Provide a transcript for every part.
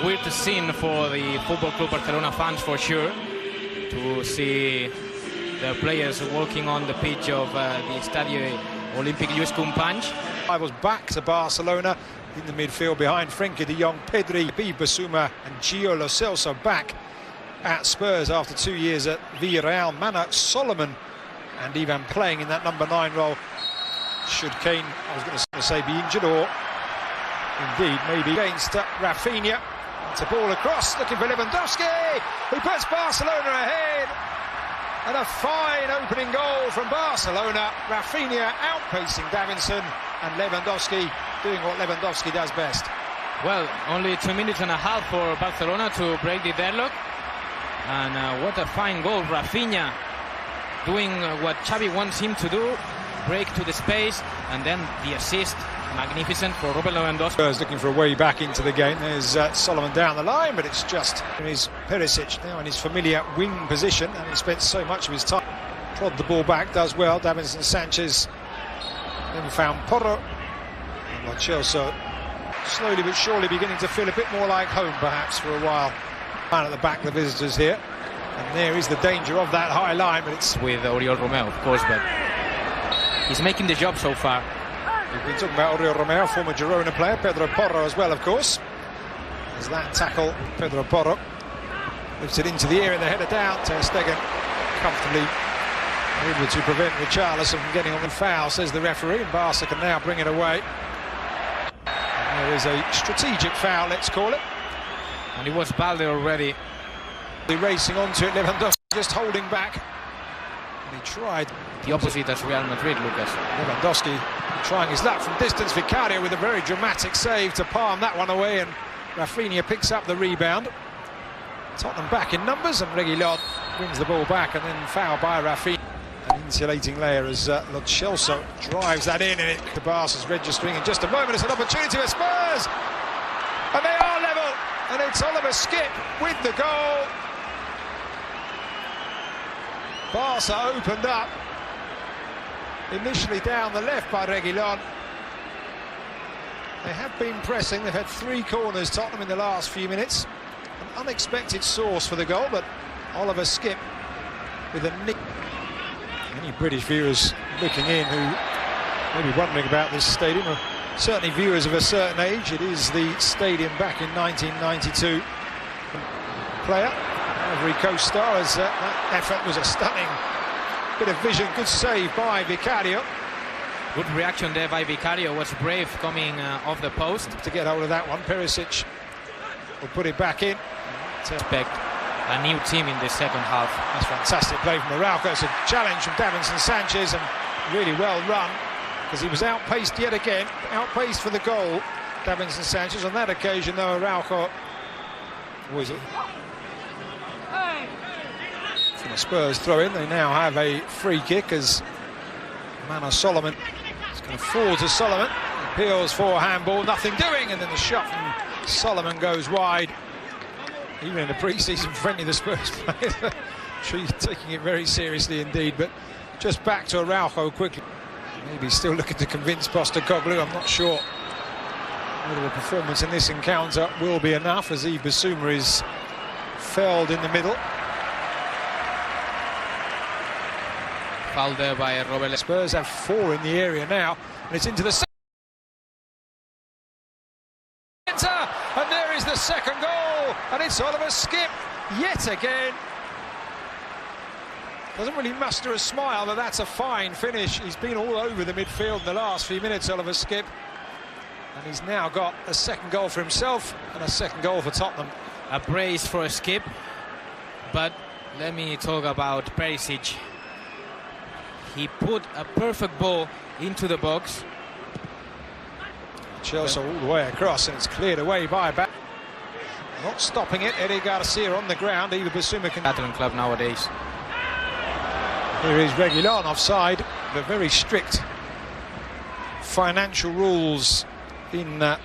weird scene for the Football Club Barcelona fans for sure, to see the players walking on the pitch of the Estadio Olímpic Lluís Companys. I was back to Barcelona in the midfield behind Frenkie de Jong, Pedri, Bissouma and Gio Lo Celso back at Spurs after 2 years at Villarreal. Mana Solomon and Ivan playing in that number 9 role. Should Kane, I was going to say, be injured, or indeed maybe against Rafinha. It's a ball across, looking for Lewandowski, who puts Barcelona ahead. And a fine opening goal from Barcelona. Rafinha outpacing Davinson, and Lewandowski doing what Lewandowski does best. Well, only 2 minutes and a half for Barcelona to break the deadlock. And what a fine goal. Rafinha doing what Xavi wants him to do, break to the space, and then the assist. Magnificent for Robert Lewandowski. Spurs looking for a way back into the game. There's Solomon down the line, but it's just his Perisic now in his familiar wing position, and he spent so much of his time. Trod the ball back, does well. Davinson Sanchez then found Porro. And Lo Celso slowly but surely beginning to feel a bit more like home perhaps for a while. Man at the back, the visitors here. And there is the danger of that high line, but it's with Oriol Romeu, of course, but he's making the job so far. We've been talking about Oriol Romeu, former Girona player, Pedro Porro as well, of course. As that tackle, Pedro Porro lifts it into the air and the header down. Ter Stegen comfortably able to prevent Richarlison from getting on the foul, says the referee, and Barca can now bring it away. And there is a strategic foul, let's call it. And it was Balde already. Racing onto it, Lewandowski just holding back. And he tried. The opposite as Real Madrid, Lucas. Lewandowski trying his luck from distance. Vicario with a very dramatic save to palm that one away, and Rafinha picks up the rebound. Tottenham back in numbers, and Reguilón brings the ball back, and then foul by Rafinha. An insulating layer as Lo Celso drives that in, and it Barca's registering in just a moment. It's an opportunity for Spurs, and they are level, and it's Oliver Skipp with the goal. Barca opened up. Initially down the left by Reguilón. They have been pressing. They've had 3 corners, Tottenham, in the last few minutes. An unexpected source for the goal, but Oliver Skipp with a nick. Any British viewers looking in who may be wondering about this stadium, or certainly viewers of a certain age, it is the stadium back in 1992. Player, Ivory Coast star, as that effort was a stunning bit of vision, good save by Vicario. Good reaction there by Vicario, was brave coming off the post. To get hold of that one, Perisic will put it back in. To expect a new team in the second half. That's fantastic play from Araujo. It's a challenge from Davinson Sanchez, and really well run, because he was outpaced yet again, outpaced for the goal, Davinson Sanchez. On that occasion, though, Araujo was it? From the Spurs throw in, they now have a free kick as Mana Solomon is going to fall to Solomon. Appeals for handball, nothing doing, and then the shot from Solomon goes wide. Even in the pre-season friendly, the Spurs players taking it very seriously indeed. But just back to Araujo quickly. Maybe still looking to convince Postecoglou. I'm not sure whether a performance in this encounter will be enough, as Yves Bissouma is felled in the middle. Foul there by Robert. Spurs have 4 in the area now, and it's into the centre, and there is the second goal, and it's Oliver Skipp yet again. Doesn't really muster a smile, but that's a fine finish. He's been all over the midfield in the last few minutes, Oliver Skipp, and he's now got a second goal for himself and a second goal for Tottenham. A brace for Skipp, but let me talk about Perisic. He put a perfect ball into the box. Chelsea all the way across, and it's cleared away by back. Not stopping it, Eddie Garcia on the ground. Either Bissouma can... Catalan club nowadays. Here is Reguilón offside. The very strict financial rules in La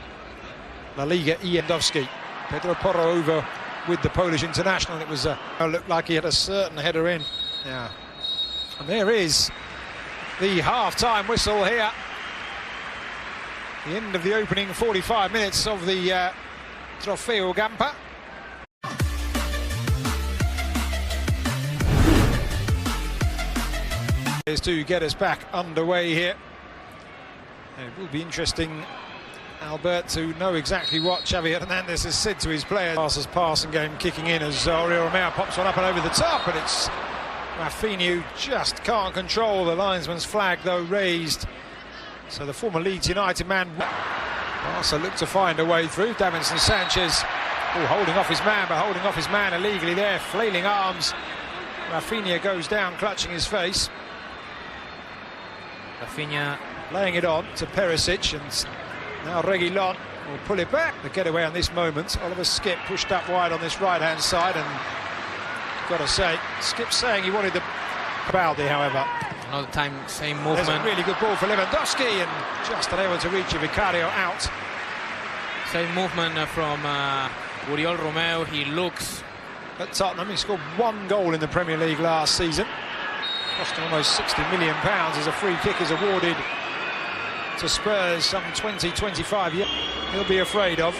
Liga Iendowski. Pedro Porro over with the Polish international. It was looked like he had a certain header in. Yeah. And there is the half-time whistle here. The end of the opening 45 minutes of the Trofeo Gampa. Is to get us back underway here. It will be interesting, Albert, to know exactly what Xavi Hernandez has said to his players. Barca's passing game kicking in as Oriol Romeo pops one up and over the top, and it's Rafinha who just can't control the linesman's flag, though raised. So the former Leeds United man, Barca look to find a way through. Davinson Sanchez, holding off his man, but holding off his man illegally there, flailing arms. Rafinha goes down, clutching his face. Rafinha laying it on to Perisic, and now Reguilon will pull it back. The getaway on this moment. Oliver Skip pushed up wide on this right-hand side, and got to say, Skip saying he wanted the Baldi, however. Another time, same movement. There's a really good ball for Lewandowski, and just unable to reach it. Vicario out. Same movement from Oriol Romeo. He looks at Tottenham. He scored 1 goal in the Premier League last season. Costing almost £60 million as a free kick is awarded to Spurs some 20-25 years. He'll be afraid of.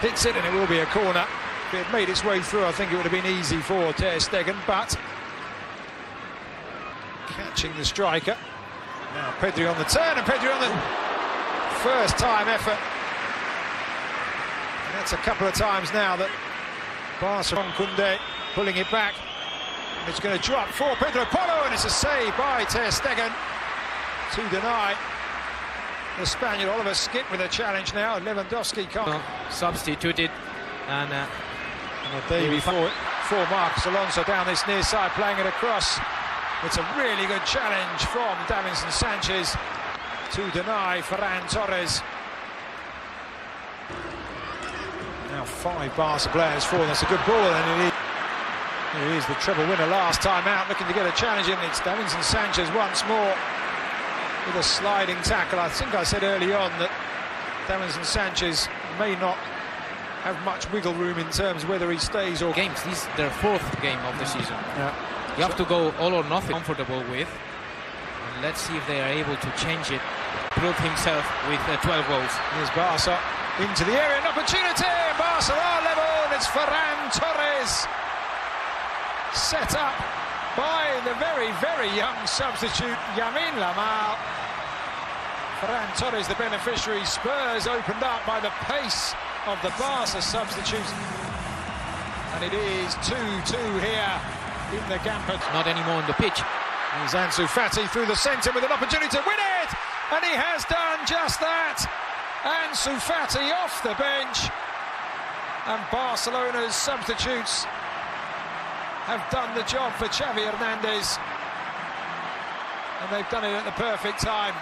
Hits it, and it will be a corner. If it had made its way through, I think it would have been easy for Ter Stegen, but catching the striker. Now Pedri on the turn, and Pedri on the first time effort. And that's a couple of times now that Barca on Koundé pulling it back. It's going to drop for Pedro Porro, and it's a save by Ter Stegen to deny the Spaniard. Oliver Skip with a challenge now. Lewandowski can't. Substituted, and the day before Marcos Alonso down this near side, playing it across. It's a really good challenge from Davinson Sanchez to deny Ferran Torres. Now 5 Barca players for. That's a good ball, and he is the treble winner last time out, looking to get a challenge in. It's Davinson Sanchez once more with a sliding tackle. I think I said early on that Davinson Sanchez may not have much wiggle room in terms of whether he stays or... Games, this is their 4th game of the season. Yeah. You have to go all or nothing, comfortable with. And let's see if they are able to change it. Prove himself with 12 goals. Here's Barca into the area, an opportunity. Barca are level, and it's Ferran Torres. Set up by the very, very young substitute, Yamin Lamal. Ferran Torres, the beneficiary. Spurs opened up by the pace of the Barca substitute. And it is 2-2 here in the Gampa. Not anymore on the pitch. There's Ansu Fati through the centre with an opportunity to win it. And he has done just that. Ansu Fati off the bench. And Barcelona's substitutes have done the job for Xavi Hernandez, and they've done it at the perfect time.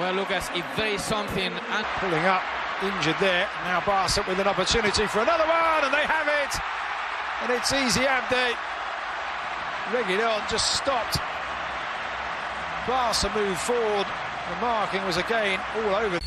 Well, Lucas, if there is something... Pulling up, injured there. Now Barca with an opportunity for another one, and they have it. And it's easy Abde. Reguilon just stopped. Barca moved forward. The marking was again all over.